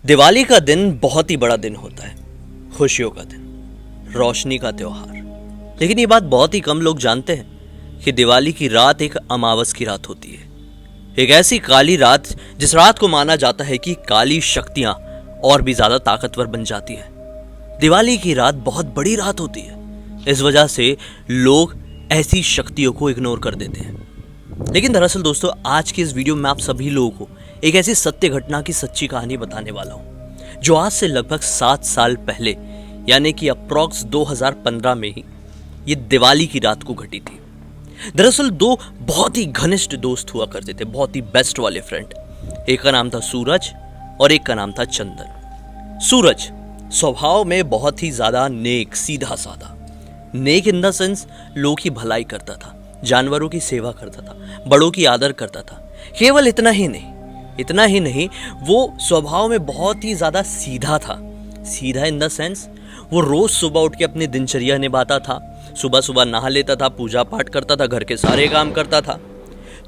दिवाली का दिन बहुत ही बड़ा दिन होता है, खुशियों का दिन, रोशनी का त्योहार। लेकिन ये बात बहुत ही कम लोग जानते हैं कि दिवाली की रात एक अमावस की रात होती है। एक ऐसी काली रात जिस रात को माना जाता है कि काली शक्तियां और भी ज्यादा ताकतवर बन जाती है। दिवाली की रात बहुत बड़ी रात होती है, इस वजह से लोग ऐसी शक्तियों को इग्नोर कर देते हैं। लेकिन दरअसल दोस्तों, आज के इस वीडियो में आप सभी लोगों को एक ऐसी सत्य घटना की सच्ची कहानी बताने वाला हूं जो आज से लगभग 7 साल पहले यानी कि अप्रॉक्स 2015 में ही ये दिवाली की रात को घटी थी। दरअसल दो बहुत ही घनिष्ठ दोस्त हुआ करते थे, बहुत ही बेस्ट वाले फ्रेंड। एक का नाम था सूरज और एक का नाम था चंदन। सूरज स्वभाव में बहुत ही ज्यादा नेक, सीधा साधा, नेक इन द सेंस लोगों की भलाई करता था, जानवरों की सेवा करता था, बड़ों की आदर करता था। केवल इतना ही नहीं, वो स्वभाव में बहुत ही ज्यादा सीधा था। सीधा इन द सेंस वो रोज सुबह उठ के अपनी दिनचर्या निभाता था। सुबह सुबह नहा लेता था, पूजा पाठ करता था, घर के सारे काम करता था।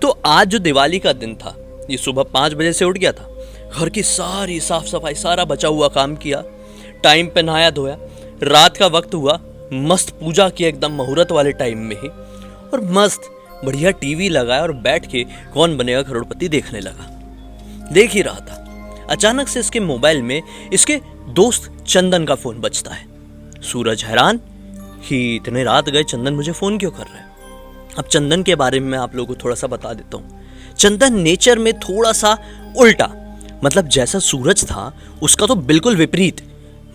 तो आज जो दिवाली का दिन था, ये सुबह 5 बजे से उठ गया था, घर की सारी साफ सफाई, सारा बचा हुआ काम किया, टाइम पे नहाया धोया, रात का वक्त हुआ, मस्त पूजा किया एकदम मुहूर्त वाले टाइम में ही, और मस्त बढ़िया टीवी लगाया और बैठ के कौन बनेगा करोड़पति देखने लगा। देख ही रहा था, अचानक से इसके मोबाइल में इसके दोस्त चंदन का फोन बजता है। सूरज हैरान कि इतने रात गए, चंदन मुझे फोन क्यों कर रहा है। अब चंदन के बारे में मैं आप लोगों को थोड़ा सा बता देता हूँ। चंदन नेचर में थोड़ा सा उल्टा, मतलब जैसा सूरज था उसका तो बिल्कुल विपरीत,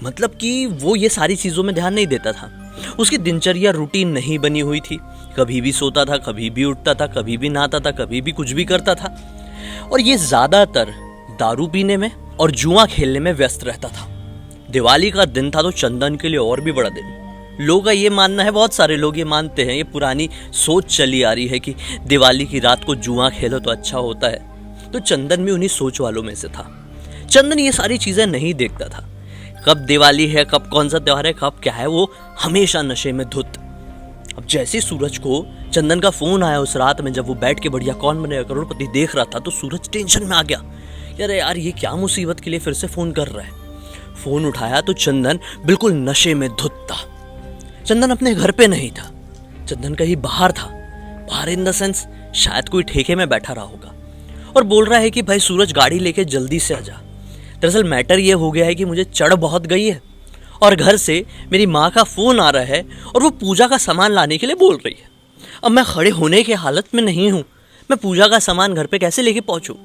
मतलब कि वो ये सारी चीजों में ध्यान नहीं देता था। उसकी दिनचर्या रूटीन नहीं बनी हुई थी, कभी भी सोता था, कभी भी उठता था, कभी भी नहाता था, कभी भी कुछ भी करता था, और ये ज्यादातर दारू पीने में और जुआ खेलने में व्यस्त रहता था। दिवाली का दिन था तो चंदन के लिए और भी बड़ा दिन। लोगों का ये मानना है, बहुत सारे लोग ये मानते हैं, ये पुरानी सोच चली आ रही है कि दिवाली की रात को जुआ खेलो तो अच्छा होता है। तो चंदन भी उन्हीं सोच वालों में से था। चंदन ये सारी चीजें नहीं देखता था, कब दिवाली है, कब कौन सा त्योहार है, कब क्या है, वो हमेशा नशे में धुत। अब जैसे सूरज को चंदन का फोन आया उस रात में, जब वो बैठ के बढ़िया कौन बनेगा करोड़पति देख रहा था, तो सूरज टेंशन में आ गया। यार ये क्या मुसीबत के लिए फिर से फोन कर रहा है। फोन उठाया तो चंदन बिल्कुल नशे में धुत था। चंदन अपने घर पे नहीं था, चंदन कहीं बाहर था। बाहर इन द सेंस शायद कोई ठेके में बैठा रहा होगा और बोल रहा है कि भाई सूरज गाड़ी लेके जल्दी से आ जा। दरअसल मैटर ये हो गया है कि मुझे चढ़ बहुत गई है और घर से मेरी माँ का फोन आ रहा है और वो पूजा का सामान लाने के लिए बोल रही है। अब मैं खड़े होने की हालत में नहीं हूँ, मैं पूजा का सामान घर पे कैसे लेके पहुंचूं।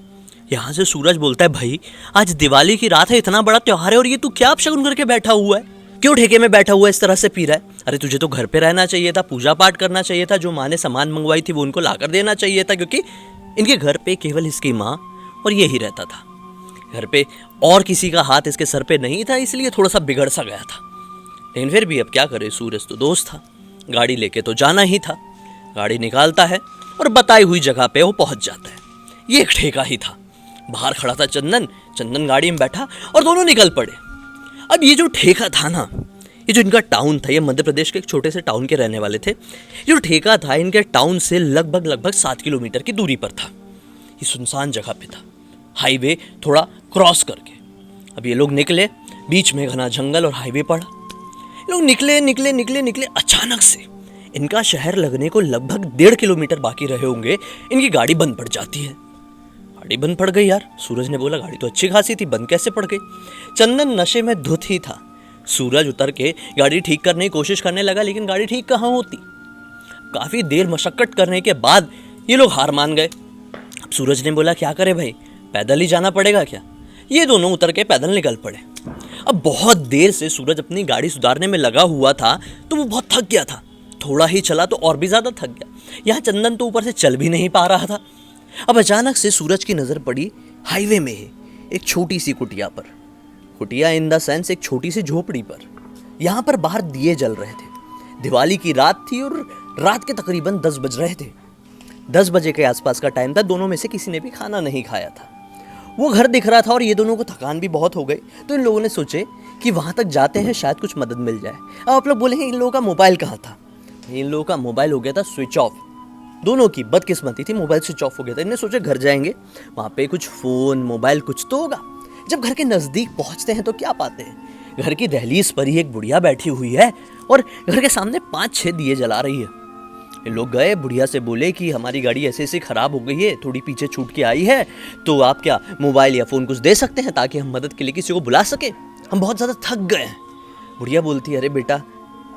यहाँ से सूरज बोलता है, भाई आज दिवाली की रात है, इतना बड़ा त्योहार है, और ये तू क्या अपशगुन करके बैठा हुआ है, क्यों ठेके में बैठा हुआ है, इस तरह से पी रहा है। अरे तुझे तो घर पे रहना चाहिए था, पूजा पाठ करना चाहिए था, जो माँ ने सामान मंगवाई थी वो उनको लाकर देना चाहिए था, क्योंकि इनके घर पे केवल इसकी माँ और यही रहता था। घर पे और किसी का हाथ इसके सर पे नहीं था, इसलिए थोड़ा सा बिगड़ सा गया था। लेकिन फिर भी अब क्या करे, सूरज तो दोस्त था, गाड़ी लेके तो जाना ही था। गाड़ी निकालता है और बताई हुई जगह पे वो पहुंच जाता है। ये एक ठेका ही था। बाहर खड़ा था चंदन गाड़ी में बैठा और दोनों निकल पड़े। अब ये जो ठेका था ना, ये जो इनका टाउन था, ये मध्य प्रदेश के एक छोटे से टाउन के रहने वाले थे। ये जो ठेका था इनके टाउन से लगभग 7 किलोमीटर की दूरी पर था। ये सुनसान जगह पे था, हाईवे थोड़ा क्रॉस करके। अब ये लोग निकले, बीच में घना जंगल और हाईवे पड़ा। ये लोग निकले, अचानक से इनका शहर लगने को लगभग 1.5 किलोमीटर बाकी रहे होंगे, इनकी गाड़ी बंद पड़ जाती है। गाड़ी बंद पड़ गई यार। सूरज ने बोला, गाड़ी तो अच्छी खासी थी, बंद कैसे पड़ गई। चंदन नशे में धुत ही था। सूरज उतर के गाड़ी ठीक करने की कोशिश करने लगा, लेकिन गाड़ी ठीक कहाँ होती। काफी देर मशक्कत करने के बाद ये लोग हार मान गए। अब सूरज ने बोला, क्या करे भाई, पैदल ही जाना पड़ेगा क्या। ये दोनों उतर के पैदल निकल पड़े। अब बहुत देर से सूरज अपनी गाड़ी सुधारने में लगा हुआ था, तो वो बहुत थक गया था। थोड़ा ही चला तो और भी ज्यादा थक गया। यहाँ चंदन तो ऊपर से चल भी नहीं पा रहा था। अब अचानक से सूरज की नजर पड़ी हाईवे में ही एक छोटी सी कुटिया पर। कुटिया इन द सेंस एक छोटी सी झोपड़ी पर। यहाँ पर बाहर दिए जल रहे थे। दिवाली की रात थी और रात के तकरीबन 10 बज रहे थे। 10 बजे के आसपास का टाइम था। दोनों में से किसी ने भी खाना नहीं खाया था। वो घर दिख रहा था और ये दोनों को थकान भी बहुत हो गई, तो इन लोगों ने सोचे कि वहां तक जाते हैं, शायद कुछ मदद मिल जाए। अब आप लोग बोलेंगे, इन लोगों का मोबाइल कहाँ था। इन लोगों का मोबाइल हो गया था स्विच ऑफ। दोनों की बदकिस्मती थी, मोबाइल स्विच ऑफ हो गया था। इन्हें सोचा घर जाएंगे, वहाँ पे कुछ फ़ोन मोबाइल कुछ तो होगा। जब घर के नजदीक पहुंचते हैं तो क्या पाते हैं, घर की दहलीज पर ही एक बुढ़िया बैठी हुई है और घर के सामने 5-6 दिए जला रही है। ये लोग गए, बुढ़िया से बोले कि हमारी गाड़ी ऐसे ऐसे खराब हो गई है, थोड़ी पीछे छूट के आई है, तो आप क्या मोबाइल या फोन कुछ दे सकते हैं ताकि हम मदद के लिए किसी को बुला सके, हम बहुत ज्यादा थक गए हैं। बुढ़िया बोलती है, अरे बेटा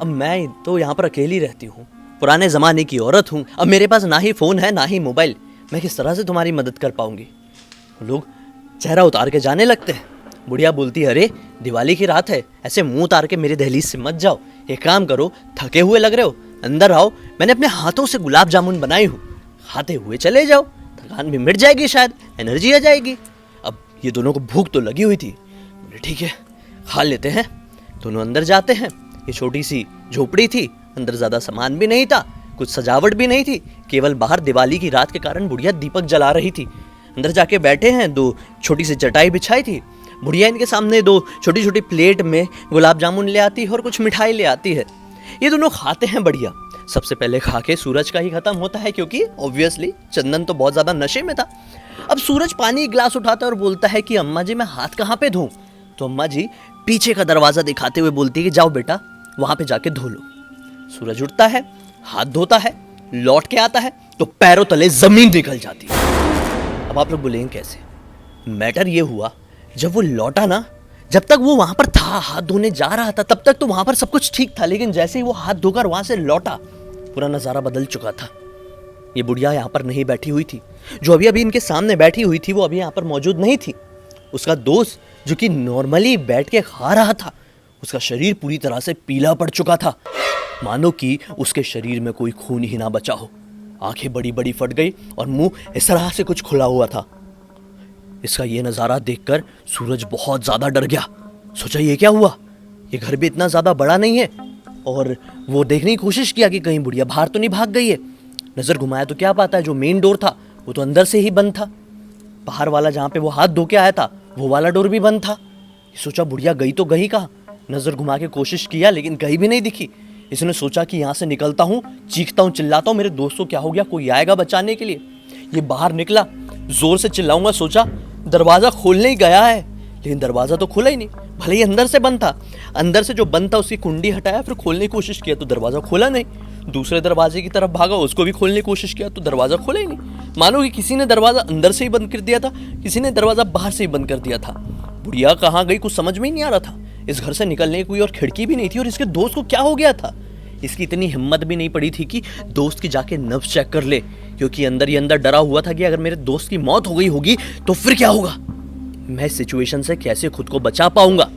अब मैं तो यहाँ पर अकेली रहती हूँ, पुराने जमाने की औरत हूँ, अब मेरे पास ना ही फोन है ना ही मोबाइल, मैं किस तरह से तुम्हारी मदद कर पाऊंगी। लोग चेहरा उतार के जाने लगते हैं। बुढ़िया बोलती है, अरे दिवाली की रात है, ऐसे मुंह उतार के मेरी दहलीज से मत जाओ, एक काम करो, थके हुए लग रहे हो, अंदर आओ, मैंने अपने हाथों से गुलाब जामुन बनाई हूँ, खाते हुए चले जाओ, थकान भी मिट जाएगी, शायद एनर्जी आ जाएगी। अब ये दोनों को भूख तो लगी हुई थी, बोले ठीक है खा लेते हैं। दोनों अंदर जाते हैं। ये छोटी सी झोपड़ी थी, अंदर ज्यादा सामान भी नहीं था, कुछ सजावट भी नहीं थी, केवल बाहर दिवाली की रात के कारण बुढ़िया दीपक जला रही थी। अंदर जाके बैठे हैं, 2 छोटी सी चटाई बिछाई थी। बुढ़िया इनके सामने 2 छोटी छोटी प्लेट में गुलाब जामुन ले आती है और कुछ मिठाई ले आती है। ये दोनों खाते हैं बढ़िया। सबसे पहले खा के सूरज का ही खत्म होता है, क्योंकि ऑब्वियसली चंदन तो बहुत ज्यादा नशे में था। अब सूरज पानी गिलास उठाता है और बोलता है कि अम्मा जी मैं हाथ कहाँ पे धोऊं। तो अम्मा जी पीछे का दरवाजा दिखाते हुए बोलती है कि जाओ बेटा वहां पे जाके धो लो। सूरज उठता है, हाथ धोता है, लौट के आता है तो पैरों तले जमीन निकल जाती है। अब आप लोग बोलेंगे कैसे? मैटर ये हुआ, जब वो लौटा ना, जब तक वो वहां पर था, हाथ धोने जा रहा था, तब तक तो वहां पर सब कुछ ठीक था, लेकिन जैसे ही वो हाथ धोकर वहां से लौटा, पूरा नजारा बदल चुका था। ये बुढ़िया यहाँ पर नहीं बैठी हुई थी, जो अभी अभी इनके सामने बैठी हुई थी वो अभी यहाँ पर मौजूद नहीं थी। उसका दोस्त जो कि नॉर्मली बैठ के खा रहा था, उसका शरीर पूरी तरह से पीला पड़ चुका था, मानो कि उसके शरीर में कोई खून ही ना बचा हो। आंखें बड़ी बड़ी फट गई और मुंह इस तरह से कुछ खुला हुआ था। इसका ये नज़ारा देखकर सूरज बहुत ज़्यादा डर गया। सोचा ये क्या हुआ, ये घर भी इतना ज़्यादा बड़ा नहीं है। और वो देखने की कोशिश किया कि कहीं बुढ़िया बाहर तो नहीं भाग गई है। नज़र घुमाया तो क्या पाता है, जो मेन डोर था वो तो अंदर से ही बंद था, बाहर वाला जहाँ पे वो हाथ धो के आया था वो वाला डोर भी बंद था। सोचा बुढ़िया गई तो गई कहाँ। नज़र घुमा के कोशिश किया लेकिन कहीं भी नहीं दिखी। इसने सोचा कि यहाँ से निकलता हूँ, चीखता हूँ, चिल्लाता हूँ, मेरे दोस्त को क्या हो गया, कोई आएगा बचाने के लिए। ये बाहर निकला, जोर से चिल्लाऊंगा सोचा, दरवाज़ा खोलने ही गया है लेकिन दरवाज़ा तो खुला ही नहीं, भले ही अंदर से बंद था। अंदर से जो बंद था उसकी कुंडी हटाया, फिर खोलने की कोशिश किया तो दरवाज़ा खुला नहीं। दूसरे दरवाजे की तरफ भागा, उसको भी खोलने की कोशिश किया तो दरवाज़ा खुला ही नहीं। मानो कि किसी ने दरवाज़ा अंदर से ही बंद कर दिया था, किसी ने दरवाज़ा बाहर से ही बंद कर दिया था। बुढ़िया कहाँ गई कुछ समझ में ही नहीं आ रहा था। इस घर से निकलने की कोई और खिड़की भी नहीं थी और इसके दोस्त को क्या हो गया था। इसकी इतनी हिम्मत भी नहीं पड़ी थी कि दोस्त की जाके नब्ज चेक कर ले, क्योंकि अंदर ही अंदर डरा हुआ था कि अगर मेरे दोस्त की मौत हो गई होगी तो फिर क्या होगा, मैं इस सिचुएशन से कैसे खुद को बचा पाऊंगा।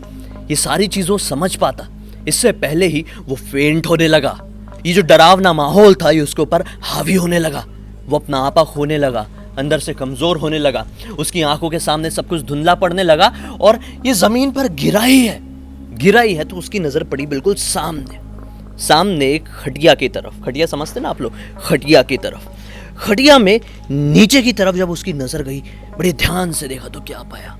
ये सारी चीज़ों समझ पाता इससे पहले ही वो फेंट होने लगा। ये जो डरावना माहौल था ये उसके ऊपर हावी होने लगा। वो अपना आपा खोने लगा, अंदर से कमज़ोर होने लगा। उसकी आंखों के सामने सब कुछ धुंधला पड़ने लगा और ये ज़मीन पर गिरा ही है तो उसकी नज़र पड़ी बिल्कुल सामने एक खटिया की तरफ। खटिया समझते ना आप लोग, खटिया की तरफ। खटिया में नीचे की तरफ जब उसकी नज़र गई, बड़े ध्यान से देखा तो क्या पाया,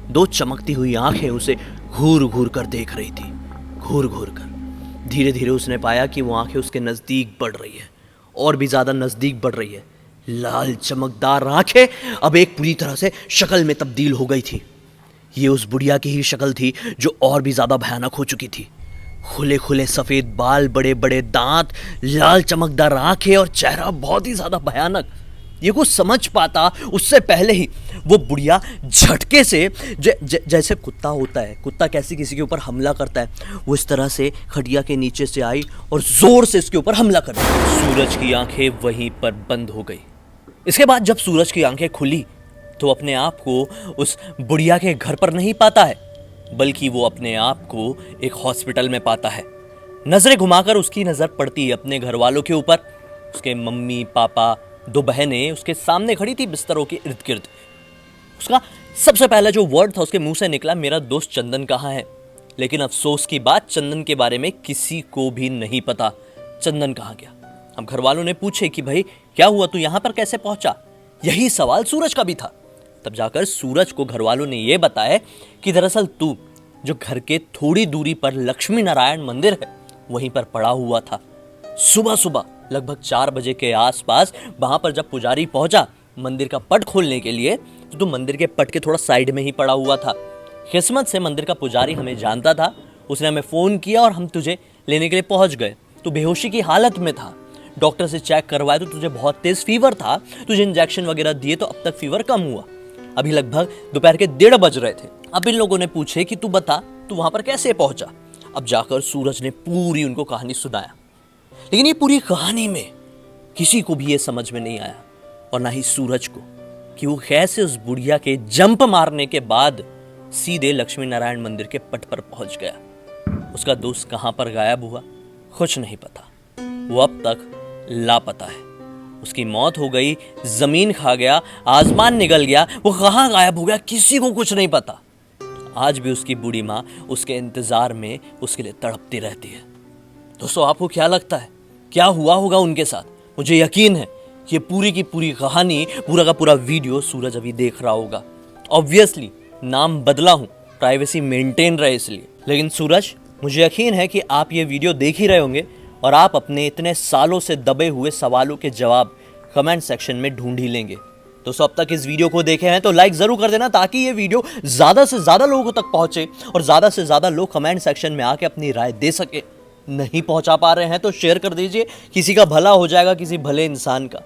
2 चमकती हुई आंखें उसे घूर घूर कर देख रही थी, घूर घूर कर। धीरे धीरे उसने पाया कि वो आंखें उसके नज़दीक बढ़ रही है, और भी ज़्यादा नज़दीक बढ़ रही है। लाल चमकदार आंखें अब एक पूरी तरह से शक्ल में तब्दील हो गई थी। ये उस बुढ़िया की ही शक्ल थी जो और भी ज़्यादा भयानक हो चुकी थी। खुले खुले सफ़ेद बाल, बड़े बड़े दांत, लाल चमकदार आंखें और चेहरा बहुत ही ज़्यादा भयानक। ये कुछ समझ पाता उससे पहले ही वो बुढ़िया झटके से जैसे कुत्ता होता है, कुत्ता कैसे किसी के ऊपर हमला करता है, वो इस तरह से खटिया के नीचे से आई और ज़ोर से इसके ऊपर हमला कर दिया। सूरज की आंखें वहीं पर बंद हो गई। इसके बाद जब सूरज की आंखें खुली तो अपने आप को उस बुढ़िया के घर पर नहीं पाता है, बल्कि वो अपने आप को एक हॉस्पिटल में पाता है। नजरें घुमाकर उसकी नज़र पड़ती है अपने घर वालों के ऊपर। उसके मम्मी पापा, 2 बहनें उसके सामने खड़ी थी बिस्तरों के इर्द गिर्द। उसका सबसे पहला जो वर्ड था उसके मुंह से निकला, मेरा दोस्त चंदन कहाँ है। लेकिन अफसोस की बात, चंदन के बारे में किसी को भी नहीं पता चंदन कहाँ गया। अब घर वालों ने पूछे कि भाई क्या हुआ, तू यहाँ पर कैसे पहुंचा। यही सवाल सूरज का भी था। तब जाकर सूरज को घर वालों ने यह बताया कि दरअसल तू जो घर के थोड़ी दूरी पर लक्ष्मी नारायण मंदिर है वहीं पर पड़ा हुआ था। सुबह सुबह लगभग 4 बजे के आसपास वहां पर जब पुजारी पहुंचा मंदिर का पट खोलने के लिए, तो तू मंदिर के पट के थोड़ा साइड में ही पड़ा हुआ था। किस्मत से मंदिर का पुजारी हमें जानता था, उसने हमें फ़ोन किया और हम तुझे लेने के लिए पहुंच गए। तू बेहोशी की हालत में था, डॉक्टर से चेक करवाया तो तुझे बहुत तेज फीवर था, तुझे इंजेक्शन वगैरह दिए तो अब तक फीवर कम हुआ। अभी लगभग दोपहर के 1:30 बज रहे थे। अब इन लोगों ने पूछे कि तू बता तू वहां पर कैसे पहुंचा। अब जाकर सूरज ने पूरी उनको कहानी सुनाया, लेकिन ये पूरी कहानी में किसी को भी ये समझ में नहीं आया और ना ही सूरज को कि वो कैसे उस बुढ़िया के जंप मारने के बाद सीधे लक्ष्मी नारायण मंदिर के पट पर पहुंच गया। उसका दोस्त कहां पर गायब हुआ कुछ नहीं पता, वो अब तक लापता है। उसकी मौत हो गई, जमीन खा गया, आसमान निगल गया, वो कहां गायब हो गया किसी को कुछ नहीं पता। आज भी उसकी बूढ़ी माँ उसके इंतजार में उसके लिए तड़पती रहती है। दोस्तों आपको क्या लगता है क्या हुआ होगा उनके साथ? मुझे यकीन है कि पूरी की पूरी कहानी, पूरा का पूरा वीडियो सूरज अभी देख रहा होगा। ऑब्वियसली नाम बदला हूं, प्राइवेसी मेंटेन रहे इसलिए। लेकिन सूरज, मुझे यकीन है कि आप ये वीडियो देख ही रहे होंगे और आप अपने इतने सालों से दबे हुए सवालों के जवाब कमेंट सेक्शन में ढूंढ ही लेंगे। दोस्तों अब तक इस वीडियो को देखे हैं तो लाइक जरूर कर देना, ताकि ये वीडियो ज्यादा से ज्यादा लोगों तक पहुंचे और ज्यादा से ज्यादा लोग कमेंट सेक्शन में आके अपनी राय दे सके। नहीं पहुंचा पा रहे हैं तो शेयर कर दीजिए, किसी का भला हो जाएगा, किसी भले इंसान का।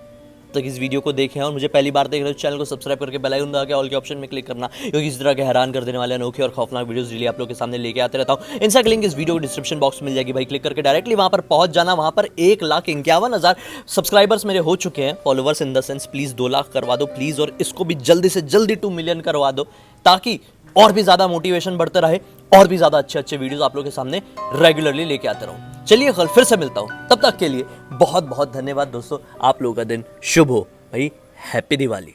तक इस वीडियो को देखें और मुझे पहली बार देख रहे हो चैनल को सब्सक्राइब करके बेल आइकन दबा के ऑल के ऑप्शन में क्लिक करना, क्योंकि इस तरह के हैरान कर देने वाले अनोखे और खौफनाक वीडियोस डेली आप लोगों के सामने लेके आते रहता हूं। इनका लिंक इस वीडियो को डिस्क्रिप्शन बॉक्स में मिल जाएगी भाई, क्लिक करके डायरेक्टली वहां पर पहुंच जाना। वहां पर 1,51,000 सब्सक्राइबर्स मेरे हो चुके हैं, followers in the sense. Please 2 lakh करवा दो प्लीज, और इसको भी जल्दी से जल्दी 2 मिलियन करवा दो, ताकि और भी ज्यादा मोटिवेशन बढ़ते रहे और भी ज्यादा अच्छे अच्छे वीडियोस आप लोगों के सामने रेगुलरली लेके आते रहूं। चलिए कल फिर से मिलता हूं, तब तक के लिए बहुत बहुत धन्यवाद दोस्तों। आप लोगों का दिन शुभ हो भाई, हैप्पी दिवाली।